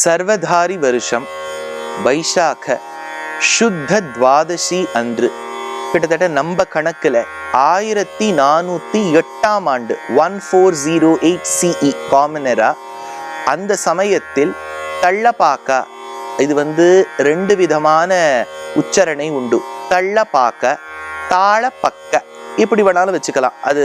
சர்வதாரி வருஷம் வைசாக சுத்த துவாதசி அன்று, கிட்டத்தட்ட நம்ம கணக்குல 1408ஆம் ஆண்டு 1408 CE காமனரா, அந்த சமயத்தில் தள்ளபாக்கா, இது ரெண்டு விதமான உச்சரணை உண்டு. தள்ளபாக்க, தாளப்பக்க, இப்படி வேணாலும் வச்சுக்கலாம். அது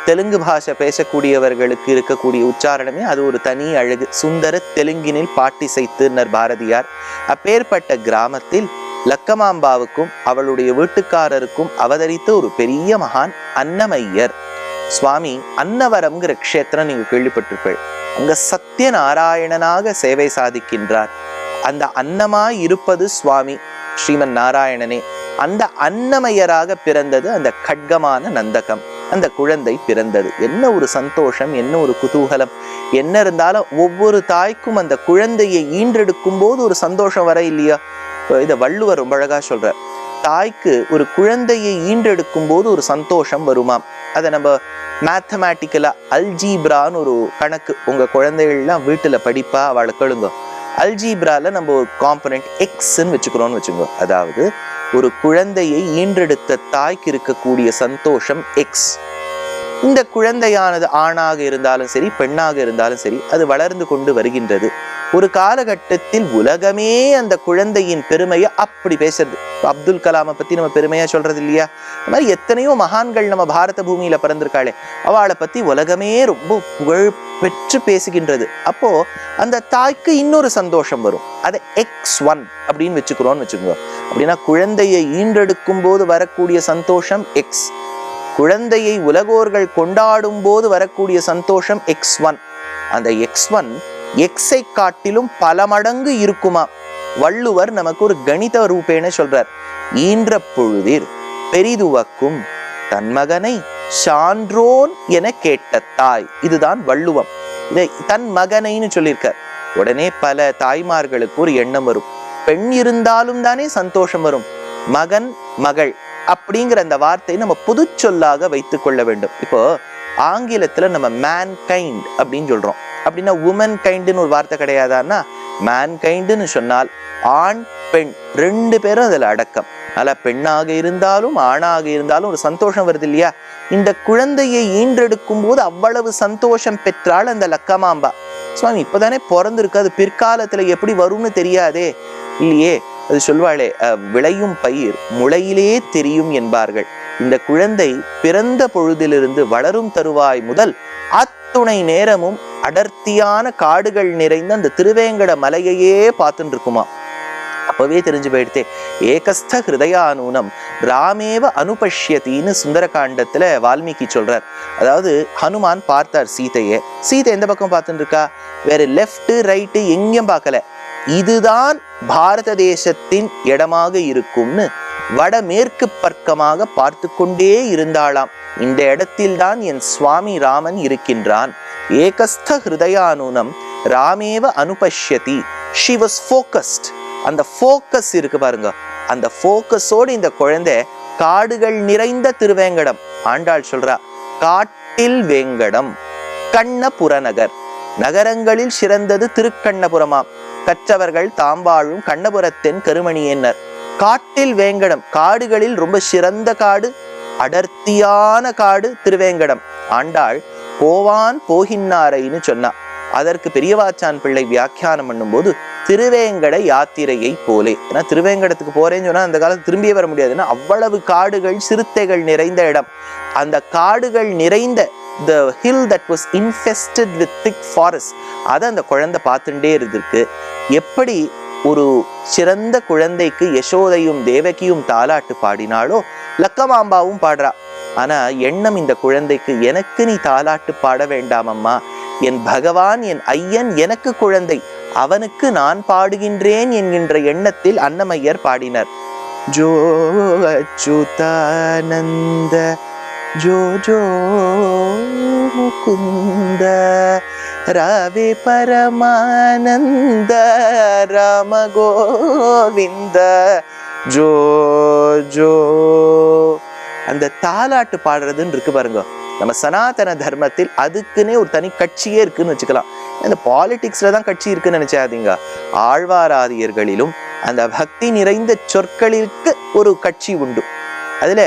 தெலுங்கு பாஷை பேசக்கூடியவர்களுக்கு இருக்கக்கூடிய உச்சாரணமே அது ஒரு தனி அழகு. சுந்தர தெலுங்கினில் பாட்டிசைத்துனர் பாரதியார். அப்பேற்பட்ட கிராமத்தில் லக்கமாம்பாவுக்கும் அவளுடைய வீட்டுக்காரருக்கும் அவதரித்த ஒரு பெரிய மகான் அன்னமையர் சுவாமி. அன்னவரம்ங்கிற க்ஷேத்திரம் நீங்க கேள்விப்பட்டிருப்பீர்கள். அங்க சத்யநாராயணனாக சேவை சாதிக்கின்றார். அந்த அன்னமாய் இருப்பது சுவாமி ஸ்ரீமன் நாராயணனே. அந்த அன்னமயராக பிறந்தது அந்த கட்கமான நந்தகம். அந்த குழந்தை பிறந்தது. என்ன ஒரு சந்தோஷம், என்ன ஒரு குதூகலம். என்ன இருந்தாலும் ஒவ்வொரு தாய்க்கும் அந்த குழந்தையை ஈன்றெடுக்கும் போது ஒரு சந்தோஷம் வர இல்லையா? இதை வள்ளுவர் ரொம்ப அழகா சொல்ற. தாய்க்கு ஒரு குழந்தையை ஈன்றெடுக்கும் போது ஒரு சந்தோஷம் வருமாம். அதை நம்ம மேத்தமேட்டிக்கலா அல்ஜீப்ரான்னு ஒரு கணக்கு உங்க குழந்தைகள்லாம் வீட்டுல படிப்பா, அவளை கேளுங்க. அல்ஜீப்ரால நம்ம ஒரு காம்பனன்ட் எக்ஸ்ன்னு வச்சுக்கிறோம்னு வச்சுக்கோ. அதாவது ஒரு குழந்தையை ஈன்றெடுத்த தாய்க்கு இருக்கக்கூடிய சந்தோஷம் எக்ஸ். இந்த குழந்தையானது ஆணாக இருந்தாலும் சரி, பெண்ணாக இருந்தாலும் சரி, அது வளர்ந்து கொண்டு வருகின்றது. ஒரு காலகட்டத்தில் உலகமே அந்த குழந்தையின் பெருமையை அப்படி பேசுறது. அப்துல் கலாமை பத்தி நம்ம பெருமையா சொல்றது இல்லையா? அது மாதிரி எத்தனையோ மகான்கள் நம்ம பாரத பூமியில பிறந்திருக்காளே, அவளை பத்தி உலகமே ரொம்ப புகழ் பெற்று பேசுகின்றது. அப்போ அந்த தாய்க்கு இன்னொரு சந்தோஷம் வரும். அதை X1 அப்படின்னு வச்சுக்கிறோம்னு வச்சுக்கோங்க. அப்படின்னா குழந்தையை ஈன்றெடுக்கும் போது வரக்கூடிய சந்தோஷம் எக்ஸ். குழந்தையை உலகோர்கள் கொண்டாடும் போது வரக்கூடிய சந்தோஷம் X1. அந்த X1 எக்ஸை காட்டிலும் பல மடங்கு இருக்குமா. வள்ளுவர் நமக்கு ஒரு கணித ரூபேன சொல்றார். ஈன்ற பொழுதிர் பெரிதுவக்கும் தன் மகனை சான்றோன் என கேட்ட தாய். இதுதான் வள்ளுவம். இதை தன் மகனைன்னு சொல்லியிருக்கார். உடனே பல தாய்மார்களுக்கு ஒரு எண்ணம் வரும். பெண் இருந்தாலும் தானே சந்தோஷம் வரும். மகன் மகள் அப்படிங்கிற அந்த வார்த்தையை நம்ம புது சொல்லாக வைத்துக் கொள்ள வேண்டும். இப்போ ஆங்கிலத்துல நம்ம மேன்கைண்ட் அப்படின்னு சொல்றோம். அப்படின்னா உமன் கைண்டுன்னு ஒரு வார்த்தை கிடையாதான்னா, மேன்கைண்டுன்னு சொன்னால் ஆண் பெண் ரெண்டு பேரும் அதுல அடக்கம். அதனால பெண்ணாக இருந்தாலும் ஆணாக இருந்தாலும் ஒரு சந்தோஷம் வருது இல்லையா? இந்த குழந்தையை ஈன்றெடுக்கும் போது அவ்வளவு சந்தோஷம் பெற்றாள் அந்த லக்கமாம்பா. சுவாமி இப்பதானே பிறந்திருக்கு, அது பிற்காலத்துல எப்படி வரும்னு தெரியாதே. இல்லையே, அது சொல்வாளே, விளையும் பயிர் முளையிலே தெரியும் என்பார்கள். இந்த குழந்தை பிறந்த பொழுதிலிருந்து வளரும் தருவாய் முதல் அத்துணை நேரமும் அடர்த்தியான காடுகள் நிறைந்த அந்த திருவேங்கட மலையையே பார்த்துட்டு இருக்குமா. அப்பவே தெரிஞ்சு போயிடுத்தே. ஏகஸ்த ஹிருதயானூனம் ராமேவ அனுபஷ்யத்தின்னு சுந்தரகாண்டத்துல வால்மீகி சொல்றார். அதாவது ஹனுமான் பார்த்தார் சீதையை. சீதை எந்த பக்கம் பார்த்துட்டு இருக்கா? வேற லெஃப்ட் ரைட்டு எங்கேயும் பார்க்கல. இதுதான் பாரத தேசத்தின் இடமாக இருக்கும்னு வடமேற்கு பக்கமாக பார்த்து கொண்டே இருந்தாளாம். இந்த இடத்தில்தான் என் சுவாமி ராமன் இருக்கின்றான். ஏகஸ்த ஹிருதயானூனம் ராமேவ அனுபஷ்யதி. she was focused. அந்த ஃபோக்கஸ் இருக்கு பாருங்க. அந்த ஃபோக்கஸோடு இந்த குழந்தை காடுகள் நிறைந்த திருவேங்கடம். ஆண்டாள் சொல்றா, காட்டில் வேங்கடம் கண்ணபுரநகர். நகரங்களில் சிறந்தது திருக்கண்ணபுரமாம். கற்றவர்கள் தாம்பாழும் கண்ணபுரத்தின் கருமணியேனர். காட்டில் வேங்கடம், காடுகளில் ரொம்ப சிறந்த காடு, அடர்த்தியான காடு திருவேங்கடம். ஆண்டாள் போவான் போகின்னாரைன்னு சொன்னா. அதற்கு பெரியவாச்சான் பிள்ளை வியாக்கியானம் பண்ணும்போது திருவேங்கட யாத்திரையை போலே. ஏன்னா திருவேங்கடத்துக்கு போறேன்னு சொன்னா அந்த காலத்து திரும்பியே வர முடியாதுன்னா அவ்வளவு காடுகள் சிறுத்தைகள் நிறைந்த இடம். அந்த காடுகள் நிறைந்த the hill that was infested with thick forest, அதை அந்த குழந்தை பார்த்துட்டே இருக்கு. எப்படி ஒரு சிறந்த குழந்தைக்கு யசோதையும் தேவகியும் தாலாட்டு பாடினாலோ லக்கமாம்பாவும் பாடுறா. ஆனா எண்ணம் இந்த குழந்தைக்கு, எனக்கு நீ தாலாட்டு பாட வேண்டாம் அம்மா, என் பகவான் என் ஐயன் எனக்கு குழந்தை, அவனுக்கு நான் பாடுகின்றேன் என்கின்ற எண்ணத்தில் அன்னமையர் பாடினர். ஜோ அச்சுதானந்த ஜோ ஜோ முகுந்த ராவே பரமானந்த ராம கோவிந்த ஜோ ஜோ. அந்த தாலாட்டு பாடுறதுன்னு இருக்கு பாருங்க. நம்ம சனாதன தர்மத்தில் அதுக்குன்னே ஒரு தனி கட்சியே இருக்குன்னு வச்சுக்கலாம். இந்த பாலிடிக்ஸ்ல தான் கட்சி இருக்குன்னு நினைச்சாதீங்க. ஆழ்வாராதியர்களிலும் அந்த பக்தி நிறைந்த சொற்களிற்கு ஒரு கட்சி உண்டு. அதுல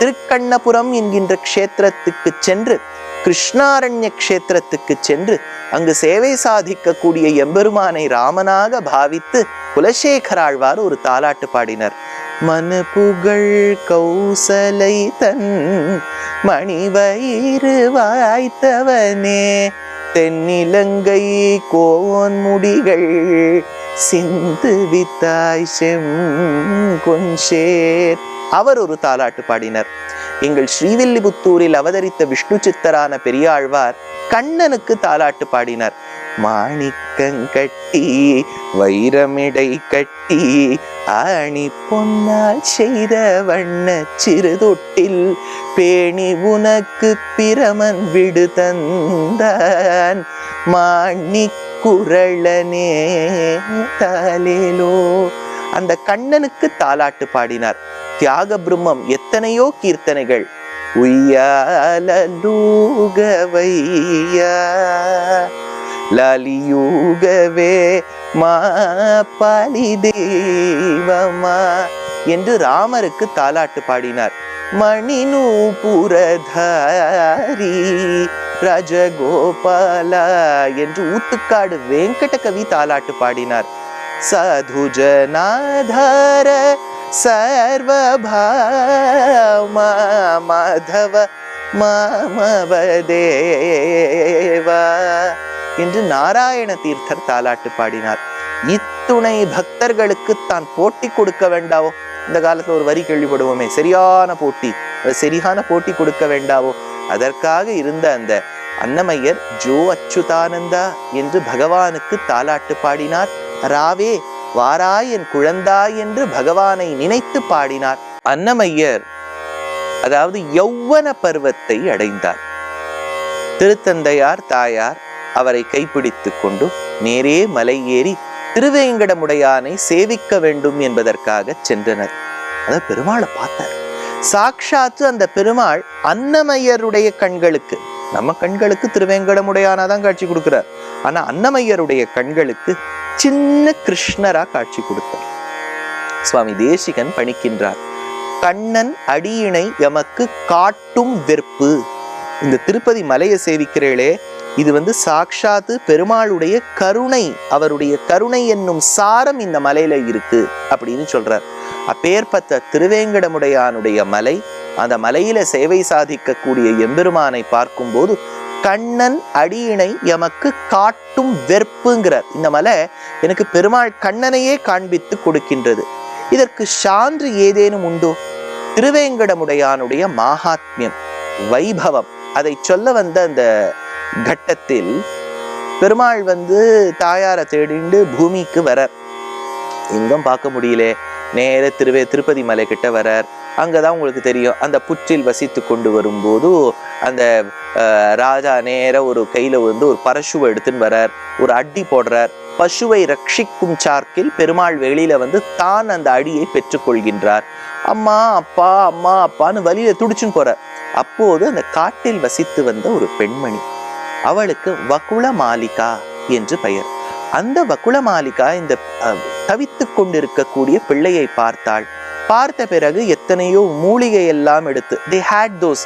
திருக்கண்ணபுரம் என்கின்ற க்ஷேத்திரத்துக்கு சென்று, கிருஷ்ணாரண்ய க்ஷேத்திரத்துக்கு சென்று அங்கு சேவை சாதிக்கக்கூடிய எம்பெருமானை ராமனாக பாவித்து குலசேகராழ்வார் ஒரு தாலாட்டு பாடினர். மனு புகழ் கௌசலை தன் மணிவயிறு வாய்த்தவனே, தென்னிலங்கை கோன் முடிகள் சிந்து வித்தாய் செங்கொன்சேர். அவர் ஒரு தாலாட்டு பாடினர். எங்கள் ஸ்ரீவில்லிபுத்தூரில் அவதரித்த விஷ்ணு சித்தரான பெரியாழ்வார் கண்ணனுக்கு தாலாட்டு பாடினார். மாணிக்கங்கட்டி வைரமிடை கட்டி ஆணி பொன்னால் செய்த வண்ண சிறுதொட்டில் பேணி உனக்கு பிரமன் விடு தந்தான் மாணிக்குரளனே தாலேலோ. அந்த கண்ணனுக்கு தாலாட்டு பாடினார். தியாக பிரம்மம் எத்தனையோ கீர்த்தனைகள். உய்யாலூகவையா லாலியூகவே மா பாலி தேவமா என்று ராமருக்கு தாலாட்டு பாடினார். மணிநூபுரதாரி ராஜகோபாலா என்று ஊத்துக்காடு வெங்கட கவி தாலாட்டு பாடினார். சாதுஜனாதார சர்வபாமா மாதவ மாமவதேவா என்று நாராயண தீர்த்தர் தாலாட்டு பாடினார். இத்துணை பக்தர்களுக்கு தான் போட்டி கொடுக்க வேண்டாவோ? இந்த காலத்துல ஒரு வரி கேள்விப்படுவோமே, சரியான போட்டி, சரியான போட்டி கொடுக்க வேண்டாவோ? அதற்காக இருந்த அந்த அன்னமையர் ஜோ அச்சுதானந்தா என்று பகவானுக்கு தாலாட்டு பாடினார். ராவே வாராய் என் குழந்தாய் என்று பகவானை நினைத்து பாடினார். அன்னமையர் அதாவது யௌவன பருவத்தை அடைந்தார். திருத்தந்தையார் தாயார் அவரை கைப்பிடித்து கொண்டு நேரே மலை ஏறி திருவேங்கடமுடையானை சேவிக்க வேண்டும் என்பதற்காக சென்றனர். அத பெருமாளை பார்த்தார். சாக்ஷாத்து அந்த பெருமாள் அன்னமையருடைய கண்களுக்கு, நம்ம கண்களுக்கு திருவேங்கடமுடையானாதான் காட்சி கொடுக்கிறார். ஆனா அன்னமையருடைய கண்களுக்கு சின்ன கிருஷ்ணரா காட்சி கொடுத்தார். சுவாமி தேசிகன் பணிக்கின்றார். கண்ணன் அடியினை எமக்கு காட்டும் வெற்பு. இந்த திருப்பதி மலையை சேவிக்கிறீர்களே, இது சாக்ஷாத்து பெருமாளுடைய கருணை, அவருடைய கருணை என்னும் சாரம் இந்த மலையில இருக்கு அப்படின்னு சொல்றார். அப்பேற்பட்ட திருவேங்கடமுடையானுடைய மலை, அந்த மலையில சேவை சாதிக்கக்கூடிய எம்பெருமானை பார்க்கும்போது கண்ணன் அடியினை எமக்கு காட்டும் வெற்புங்கிறார். இந்த மலை எனக்கு பெருமாள் கண்ணனையே காண்பித்து கொடுக்கின்றது. இதற்கு சான்று ஏதேனும் உண்டோ? திருவேங்கடமுடையானுடைய மகாத்மியம், வைபவம், அதை சொல்ல வந்த அந்த கட்டத்தில் பெருமாள் தாயாரை தேடிண்டு பூமிக்கு வரார். எங்கும் பார்க்க முடியல, நேர திருப்பதி மலை கிட்ட வரார். அங்கதான் உங்களுக்கு தெரியும், அந்த புற்றில் வசித்து கொண்டு வரும்போது அந்த ராஜா நேர ஒரு கையில ஒரு பரசுவை எடுத்துன்னு வரார், ஒரு அடி போடுறார். பசுவை ரட்சிக்கும் சார்க்கில் பெருமாள் வெளியில தான் அந்த அடியை பெற்றுக்கொள்கின்றார். அம்மா அப்பா அம்மா அப்பான்னு வழியில துடிச்சுன்னு போறார். அப்போது அந்த காட்டில் வசித்து வந்த ஒரு பெண்மணி, அவளுக்கு வகுள மாலிகா என்று பெயர். அந்த வகுள மாலிகா இந்த தவித்து கொண்டிருக்கக்கூடிய பிள்ளையை பார்த்தாள். பார்த்த பிறகு எத்தனையோ மூலிகை எல்லாம் எடுத்து, they had those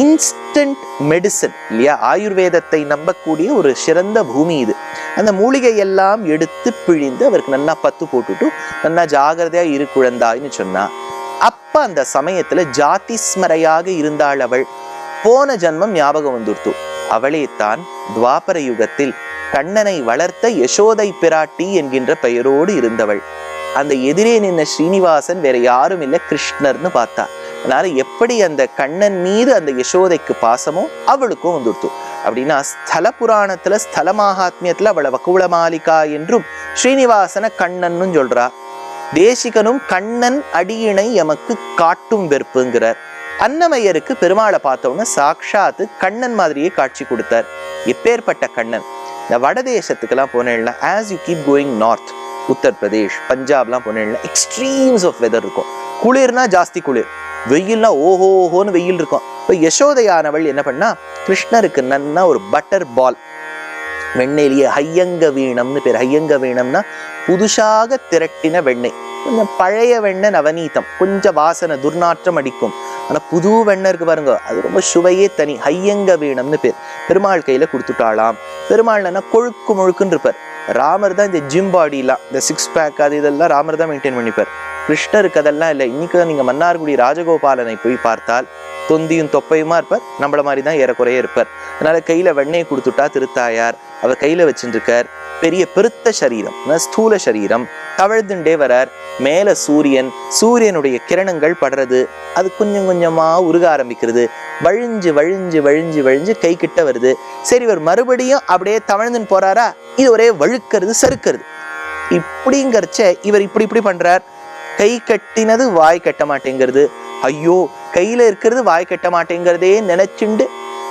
instant medicine இல்லையா, ஆயுர்வேதத்தை நம்பக்கூடிய ஒரு சிறந்த பூமி இது. அந்த மூலிகை எல்லாம் எடுத்து பிழிந்து அவருக்கு நல்லா பத்து போட்டுட்டு நல்லா ஜாகிரதையா இரு குழந்தாய்ன்னு சொன்னா. அப்ப அந்த சமயத்துல ஜாதி ஸ்மரையாக இருந்தாள் அவள். போன ஜன்மம் ஞாபகம் வந்துடுத்து. அவளே தான் துவாபர யுகத்தில் கண்ணனை வளர்த்த யசோதை பிராட்டி என்கின்ற பெயரோடு இருந்தவள். அந்த எதிரே நின்ன ஸ்ரீனிவாசன் வேற யாரும் இல்லை, கிருஷ்ணர்னு பார்த்தா. அதனால எப்படி அந்த கண்ணன் மீது அந்த யசோதைக்கு பாசமோ அவளுக்கும் வந்துடுத்து. அப்படின்னா ஸ்தல புராணத்துல ஸ்தல மகாத்மியத்துல அவளை வகுள மாலிகா என்றும் ஸ்ரீனிவாசன கண்ணன்னு சொல்றா. தேசிகனும் கண்ணன் அடியினை எமக்கு காட்டும் வெற்புங்கிறார். அன்னமையருக்கு பெருமாளை பார்த்தோன்னு சாக்ஷாத்து கண்ணன் மாதிரியே காட்சி கொடுத்தார். எப்பேற்பட்ட கண்ணன்! இந்த வடதேசத்துக்கெல்லாம் போனேன்னா, as you keep going north, Uttar Pradesh பஞ்சாப்லாம் போனேன்னா எக்ஸ்ட்ரீம்ஸ் ஆஃப் வெதர் இருக்கும். குளிர்னா ஜாஸ்தி குளிர், வெயில்னா ஓஹோஹோன்னு வெயில் இருக்கும். இப்போ யசோதையானவள் என்ன பண்ணா, கிருஷ்ணருக்கு நன்னா ஒரு பட்டர் பால், வெண்ணெயிலேயே ஹையங்க வீணம்னு பேர். ஹையங்க வீணம்னா புதுசாக திரட்டின வெண்ணெய். கொஞ்சம் பழைய வெண்ணெய் நவநீதம், கொஞ்சம் வாசனை துர்நாற்றம் அடிக்கும். ஆனா புது வெண்ணெய் இருக்கு பாருங்க, அது ரொம்ப சுவையே தனி. ஹையங்க வீணம்னு பேர். பெருமாள் கையில கொடுத்துட்டாளாம். பெருமாள் என்ன கொழுக்கு முழுக்குன்னு இருப்பார். ராமர் தான் இந்த ஜிம் பாடிலாம், இந்த 6 பேக் அது இதெல்லாம் ராமர் தான் மெயின்டைன் பண்ணிப்பார். கிருஷ்ணருக்கு அதெல்லாம் இல்லை. இன்னைக்கு நீங்க மன்னார்குடி ராஜகோபாலனை போய் பார்த்தால் தொந்தியும் தொப்பையுமா இருப்பார், நம்மள மாதிரி தான் ஏறக்குறைய இருப்பார். அதனால கையில வெண்ணெய் கொடுத்துட்டா திருத்தாயார். அவர் கையில வச்சுருக்கார். பெரிய பெருத்த சரீரம், ஸ்தூல சரீரம், தவழ்ந்துண்டே வரார். மேல சூரியன், சூரியனுடைய கிரணங்கள் படுறது, அது கொஞ்சம் கொஞ்சமா உருக ஆரம்பிக்கிறது. வழிஞ்சு வழிஞ்சு வழிஞ்சு வழிஞ்சு கை கிட்ட வருது. சரி, இவர் மறுபடியும் அப்படியே தவழ்ந்துன்னு போறாரா, இது ஒரே வழுக்கிறது, சறுக்கிறது. இப்படிங்கிறச்ச இவர் இப்படி இப்படி பண்றார். கை கட்டினது வாய் கட்ட மாட்டேங்கிறது. ஐயோ, கையில இருக்கிறது வாய் கட்ட மாட்டேங்கிறதே நினைச்சுண்டு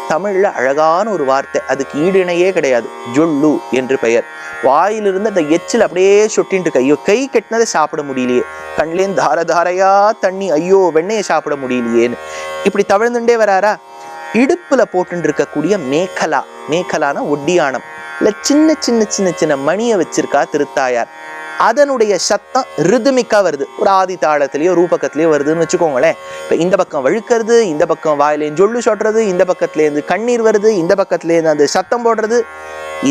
தமிழ்ல அழகான ஒரு வார்த்தை, அதுக்கு ஈடிணையே கிடையாது, ஜொல்லு என்று பெயர். வாயிலிருந்து அந்த எச்சில் அப்படியே சொட்டின்ட்டு, ஐயோ கை கட்டினதை சாப்பிட முடியலையே, கண்லேருந்து தார தாரையா தண்ணி, ஐயோ வெண்ணெயை சாப்பிட முடியலையேன்னு இப்படி தவழ்ந்துட்டே வராரா. இடுப்புல போட்டு இருக்கக்கூடிய மேகலா, மேகலான ஒட்டியானம், இல்ல சின்ன சின்ன சின்ன சின்ன மணியை வச்சிருக்கா திருத்தாயார். அதனுடைய சத்தம் ரிதமிக்கா வருது, ஒரு ஆதி தாளத்திலேயோ ரூபக்கத்திலேயோ வருதுன்னு வச்சுக்கோங்களேன். இப்ப இந்த பக்கம் வழுக்கிறது, இந்த பக்கம் வாயிலேருந்து ஜொல்லு சொட்டுறது, இந்த பக்கத்திலேருந்து கண்ணீர் வருது, இந்த பக்கத்திலேருந்து அந்த சத்தம் போடுறது.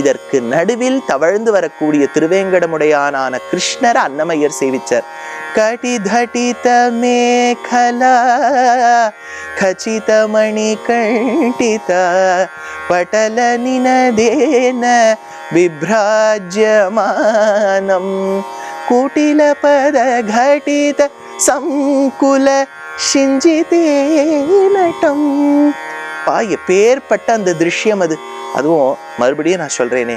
இதற்கு நடுவில் தவழ்ந்து வரக்கூடிய திருவேங்கடமுடையானான கிருஷ்ணர் அன்னமய்யர் சேவிச்சார். கடிதடித மேகலா கச்சித மணி கண்டித பட்டல நினதேன விப்ராஜ்யமானம் கூட்டில பத கடித சங்குல சிஞ்சிதே நட்டம். எப்பேற்பட்ட அந்த திருஷ்யம் அது. அதுவும் மறுபடியும் நான் சொல்றேனே,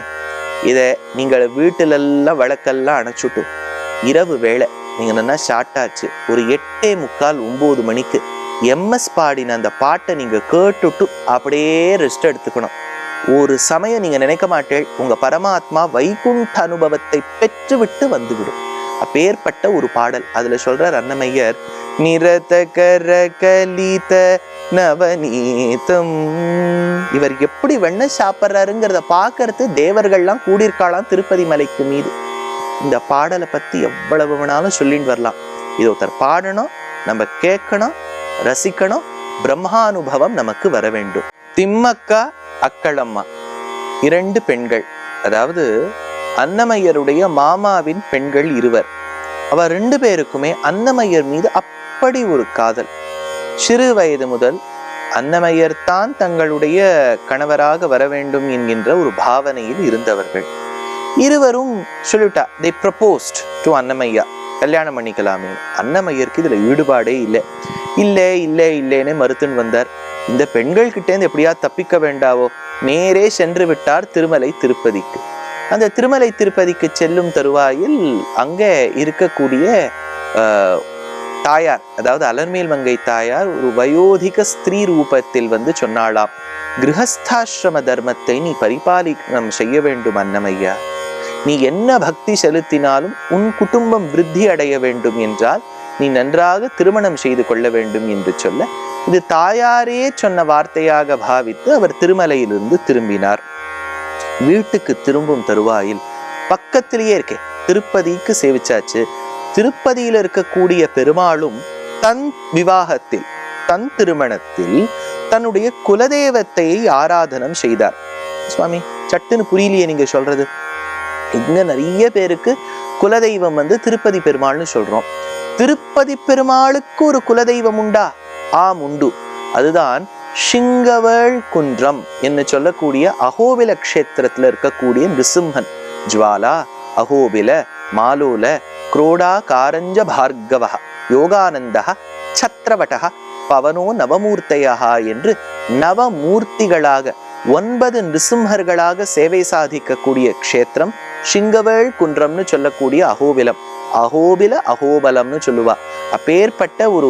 இதை நீங்கள் வீட்டிலெல்லாம் விளக்கெல்லாம் அணைச்சுட்டு இரவு வேளை நீங்க என்ன ஷார்ட் ஆச்சு, ஒரு 8:45 9 மணிக்கு MS பாடின அந்த பாட்டை நீங்க கேட்டுட்டு அப்படியே ரெஸ்ட் எடுத்துக்கணும். ஒரு சமயம் நீங்க நினைக்க மாட்டேன், உங்க பரமாத்மா வைகுண்ட அனுபவத்தை பெற்றுவிட்டு வந்துவிடும். அப்பேற்பட்ட ஒரு பாடல். அதுல சொல்றார் அன்னமய்யர், நிரத கரகலித நவநீதம். இவர் எப்படி வெண்ணெய் சாப்பிட்றாருங்கிறத பார்க்கறது தேவர்கள்லாம் கூடியிருக்காளாம் திருப்பதி மலைக்கு மீது. இந்த பாடலை பத்தி எவ்வளவு வேணாலும் சொல்லிட்டு வரலாம். இது ஒருத்தர் பாடணும், நம்ம கேட்கணும், ரசிக்கணும், பிரம்மானுபவம் நமக்கு வர வேண்டும். திம்மக்கா அக்களம்மா 2 பெண்கள், அதாவது அன்னமய்யருடைய மாமாவின் பெண்கள் 2. அவ 2 பேருக்குமே அன்னமய்யர் மீது அப்படி ஒரு காதல். சிறு வயது முதல் அன்னமய்யர் தான் தங்களுடைய கணவராக வர வேண்டும் என்கின்ற ஒரு பாவனையில் இருந்தவர்கள். இருவரும் சொல்லிட்டா, they proposed to அன்னமய்யா, கல்யாணம் பண்ணிக்கலாமே. அன்னமய்யருக்கு இதுல ஈடுபாடே இல்லை. இல்லை இல்லை இல்லைன்னு மறுத்துன்னு வந்தார். இந்த பெண்கள் கிட்டேருந்து எப்படியா தப்பிக்க வேண்டாவோ, நேரே சென்று விட்டார் திருமலை திருப்பதிக்கு. அந்த திருமலை திருப்பதிக்கு செல்லும் தருவாயில் அங்கே இருக்கக்கூடிய தாயார், அதாவது அலர்மேல் மங்கை தாயார் ஒரு வயோதிக ஸ்திரீ ரூபத்தில் வந்து சொன்னாளாம், கிரகஸ்தாசிரம தர்மத்தை நீ பரிபாலனம் செய்ய வேண்டும் அன்னமய்யா. நீ என்ன பக்தி செலுத்தினாலும் உன் குடும்பம் விருத்தி அடைய வேண்டும் என்றால் நீ நன்றாக திருமணம் செய்து கொள்ள வேண்டும் என்று சொல்ல, இது தாயாரே சொன்ன வார்த்தையாக பாவித்து அவர் திருமலையிலிருந்து திரும்பினார். வீட்டுக்கு திரும்பும் தருவாயில் பக்கத்திலேயே இருக்கே திருப்பதிக்கு சேவிச்சாச்சு. திருப்பதியில் இருக்கக்கூடிய பெருமாளும் தன் விவாகத்தில், தன் திருமணத்தில் தன்னுடைய குலதெய்வத்தை ஆராதனம் செய்தார். சுவாமி சட்டுன்னு புரியலையே நீங்க சொல்றது. இங்க நிறைய பேருக்கு குலதெய்வம் வந்து திருப்பதி பெருமாள்னு சொல்றோம். திருப்பதி பெருமாளுக்கு ஒரு குலதெய்வம் உண்டா? ஆம் உண்டு. அதுதான் சிங்கவேள் குன்றம் என்று சொல்லக்கூடிய அகோபில க்ஷேத்திரத்துல இருக்கக்கூடிய நிருசிம்ஹன். ஜுவாலா, அகோபில, மாலோல, குரோடா, காரஞ்ச பார்கவ, யோகானந்த, சத்ரவட, பவனோ நவமூர்த்தையா என்று நவமூர்த்திகளாக 9 நிருசிம்ஹர்களாக சேவை சாதிக்கக்கூடிய க்ஷேத்திரம் சிங்கவேள் குன்றம்னு சொல்லக்கூடிய அகோபிலம். அகோபில அகோபலம்னு சொல்லுவா. அப்பேற்பட்ட ஒரு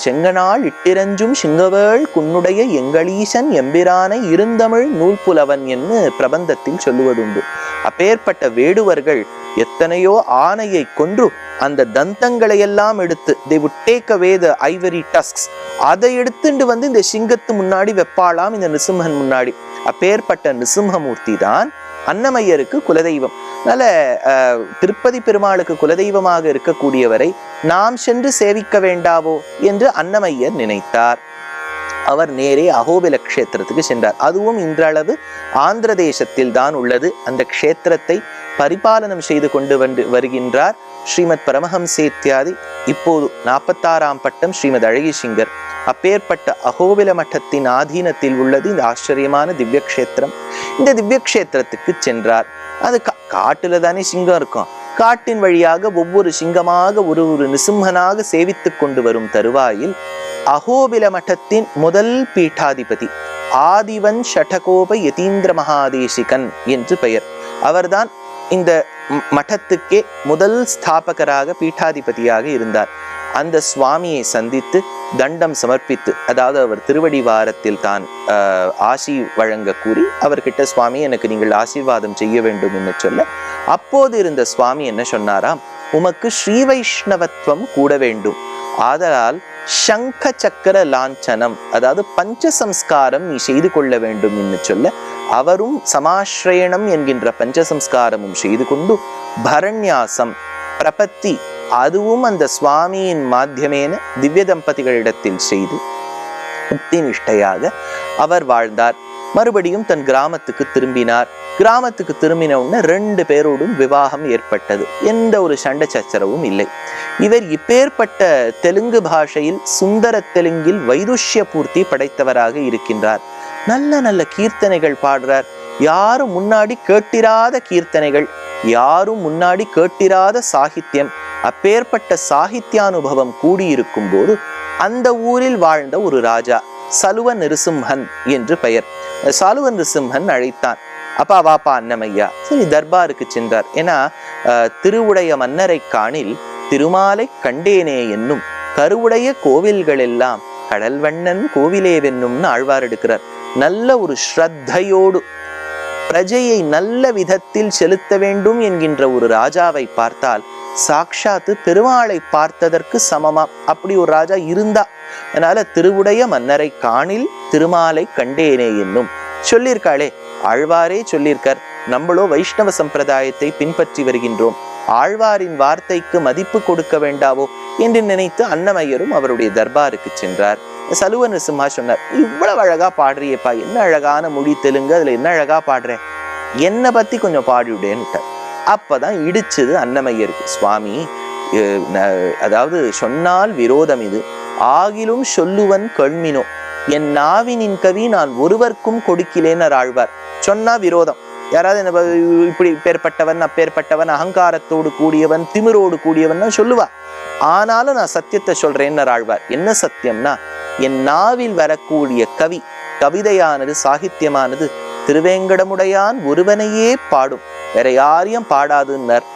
செங்கனாள் இட்டிரஞ்சும் சிங்கவேள் குன்னுடைய எங்களீசன் எம்பிரானை இருந்தமிழ் நூல் புலவன் என்று பிரபந்தத்தில் சொல்லுவதுண்டு. அப்பேற்பட்ட வேடுவர்கள் எத்தனையோ ஆணையை கொன்று அந்த தந்தங்களை எல்லாம் எடுத்து they would take away the ivory tusks, அதை எடுத்துட்டு வந்து இந்த சிங்கத்து முன்னாடி வெப்பாளாம், இந்த நிருசிம்மன் முன்னாடி. அப்பேற்பட்ட நிருசிம்மமூர்த்தி தான் அன்னமையருக்கு குலதெய்வம். அதனால திருப்பதி பெருமாளுக்கு குலதெய்வமாக இருக்கக்கூடியவரை நாம் சென்று சேவிக்க வேண்டாவோ என்று அன்னமையர் நினைத்தார். அவர் நேரே அகோபில க்ஷேத்திரத்துக்கு சென்றார். அதுவும் இன்றளவு ஆந்திர தேசத்தில் தான் உள்ளது. அந்த க்ஷேத்திரத்தை பரிபாலனம் செய்து கொண்டு வருகின்றார் ஸ்ரீமத் பரமஹம்சேத்யாதி. இப்போது 46ஆம் பட்டம் ஸ்ரீமத் அழகி சிங்கர். அப்பேற்பட்ட அகோபில மட்டத்தின் ஆதீனத்தில் உள்ளது இந்த ஆச்சரியமான திவ்ய கஷேத்திரம். இந்த திவ்ய கஷேத்திரத்துக்கு சென்றார். அது காட்டுல தானே சிங்கம் இருக்கும். காட்டின் வழியாக ஒவ்வொரு சிங்கமாக ஒரு நிருசிம்மனாக சேவித்து கொண்டு வரும் தருவாயில் அகோபில மட்டத்தின் முதல் பீட்டாதிபதி ஆதிவன் ஷடகோப யதீந்திர மகாதேசிகன் என்று பெயர். அவர்தான் இந்த மட்டத்துக்கே முதல் ஸ்தாபகராக பீட்டாதிபதியாக இருந்தார். அந்த சுவாமியை சந்தித்து தண்டம் சமர்ப்பித்து, அதாவது அவர் திருவடி வாரத்தில் தான் ஆசி வழங்க கூறி அவர்கிட்ட சுவாமி எனக்கு நீங்கள் ஆசீர்வாதம் செய்ய வேண்டும் என்று சொல்ல, அப்போது இருந்த சுவாமி என்ன சொன்னாராம், உமக்கு ஸ்ரீ வைஷ்ணவத்துவம் கூட வேண்டும், ஆதலால் சங்க சக்கர லாஞ்சனம், அதாவது பஞ்சசம்ஸ்காரம் நீ செய்து கொள்ள வேண்டும் என்று சொல்ல, அவரும் சமாஸ்ரயணம் என்கின்ற பஞ்சசம்ஸ்காரமும் செய்து கொண்டு பரண்யாசம் பிரபத்தி அதுவும் அந்த சுவாமியின் மாத்தியமேன திவ்ய தம்பதிகளிடத்தில் செய்து முக்தி நிஷ்டையாக அவர் வாழ்ந்தார். மறுபடியும் தன் கிராமத்துக்கு திரும்பினார். கிராமத்துக்கு திரும்பின உடனே 2 பேரோடும் விவாகம் ஏற்பட்டது. எந்த ஒரு சண்டை சச்சரவும் இல்லை. இவர் இப்பேற்பட்ட தெலுங்கு பாஷையில் சுந்தர தெலுங்கில் வைதுஷ்ய பூர்த்தி படைத்தவராக இருக்கின்றார். நல்ல நல்ல கீர்த்தனைகள் பாடுறார். யாரும் முன்னாடி கேட்டிராத கீர்த்தனைகள், யாரும் முன்னாடி கேட்டிராத சாகித்யம். அப்பேற்பட்ட சாகித்யானுபவம் கூடியிருக்கும் போது அந்த ஊரில் வாழ்ந்த ஒரு ராஜா சலுவ நிருசிம்மன் என்று பெயர். சலுவ நிருசிம்மன் அழைத்தான். அப்பா வாப்பா அன்னமையா. சரி, தர்பாருக்கு சென்றார். ஏன்னா திருவுடைய மன்னரை காணில் திருமாலை கண்டேனே என்னும் கருவுடைய கோவில்கள் எல்லாம் கடல்வண்ணன் கோவிலே வென்னும்னு ஆழ்வார் எடுக்கிறார். நல்ல ஒரு ஸ்ரத்தையோடு பிரஜையை நல்ல விதத்தில் செலுத்த வேண்டும் என்கின்ற ஒரு ராஜாவை பார்த்தால் சாக்ஷாத்து பெருமாளை பார்த்ததற்கு சமமா அப்படி ஒரு ராஜா இருந்தா. அதனால திருவுடைய மன்னரை காணில் திருமாலை கண்டேனே என்னும் சொல்லியிருக்காளே, ஆழ்வாரே சொல்லியிருக்கார். நம்மளோ வைஷ்ணவ சம்பிரதாயத்தை பின்பற்றி வருகின்றோம், ஆழ்வாரின் வார்த்தைக்கு மதிப்பு கொடுக்க வேண்டாவோ என்று நினைத்து அன்னமையரும் அவருடைய தர்பாருக்கு சென்றார். சலுவ நிருசிம்மா சொன்னார், இவ்வளவு அழகா பாடுறியப்பா, என்ன அழகான மொழி தெலுங்கு, அதுல என்ன அழகா பாடுறேன், என்னை பத்தி கொஞ்சம் பாடிவிடேன்னு. அப்பதான் இடிச்சது அன்னமையருக்கு. சுவாமி, அதாவது சொன்னால் விரோதம் இது, ஆகிலும் சொல்லுவன் கண்மினோ, என் நாவினின் கவி நான் ஒருவர்க்கும் கொடுக்கிலேன்னு ஆழ்வார். சொன்னா விரோதம், யாராவது என்ன இப்படி பேர்பட்டவன் அப்பேற்பட்டவன் அகங்காரத்தோடு கூடியவன் திமிரோடு கூடியவன் சொல்லுவா, ஆனாலும் நான் சத்தியத்தை சொல்றேன்னு ஆழ்வார். என்ன சத்தியம்னா, என் நாவில் வரக்கூடிய கவிதையானது சாகித்யமானது திருவேங்கடமுடையான் ஒருவனையே பாடும், வேற யாரையும் பாடாதுன்னர்.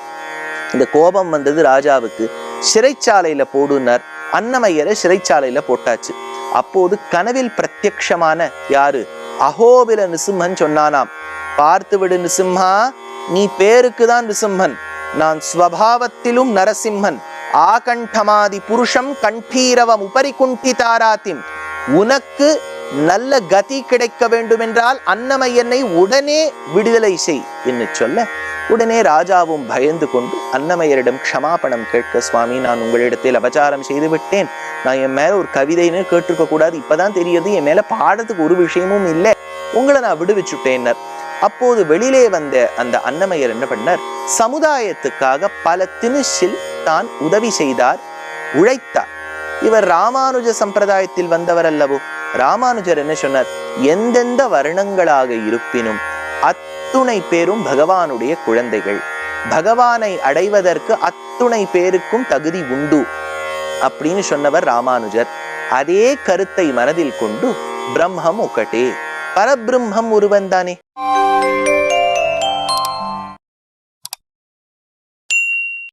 இந்த கோபம் வந்தது ராஜாவுக்கு. சிறைச்சாலையில போடுனர். அன்னமையரை சிறைச்சாலையில போட்டாச்சு. அப்போது கனவில் பிரத்யக்ஷமான யாரு, அகோபில நிருசிம்மன் சொன்னானாம், பார்த்து விடு நிருசிம்ஹா, நீ பேருக்குதான் நிருசிம்மன், நான் ஸ்வபாவத்திலும் நரசிம்மன், ஆகண்டமாதி புருஷம் கண்டீரவம் உபரி குண்டி தாராத்திம், உனக்கு நல்ல கதி கிடைக்க வேண்டும் என்றால் அன்னமையனை உடனே விடுதலை செய் என்று சொல்ல, உடனே ராஜாவும் பயந்து கொண்டு அன்னமையரிடம் க்ஷமாபணம் கேட்க, சுவாமி நான் உங்களிடத்தில் அபச்சாரம் செய்து விட்டேன், நான் என் மேல ஒரு கவிதைன்னு கேட்டிருக்க கூடாது, இப்பதான் தெரியுது என் மேல பாடத்துக்கு ஒரு விஷயமும் இல்லை, உங்களை நான் விடுவிச்சுட்டேன்னர். அப்போது வெளியிலே வந்த அந்த அன்னமையர் என்ன பண்ணார், சமுதாயத்துக்காக பல திணிச்சில் தான் உதவி செய்தார், உழைத்தார். இவர் ராமானுஜ சம்பிரதாயத்தில் வந்தவர் அல்லவோ. ராமானுஜர் என்ன சொன்னார், எந்தெந்த வர்ணங்களாக இருப்பினும் அத்துணை பேரும் பகவானுடைய குழந்தைகள், பகவானை அடைவதற்கு அத்துணை பேருக்கும் தகுதி உண்டு அப்படின்னு சொன்னவர் ராமானுஜர். அதே கருத்தை மனதில் கொண்டு பிரம்மம் ஒக்கட்டே, பரபிரம்மம் ஒருவன் தானே,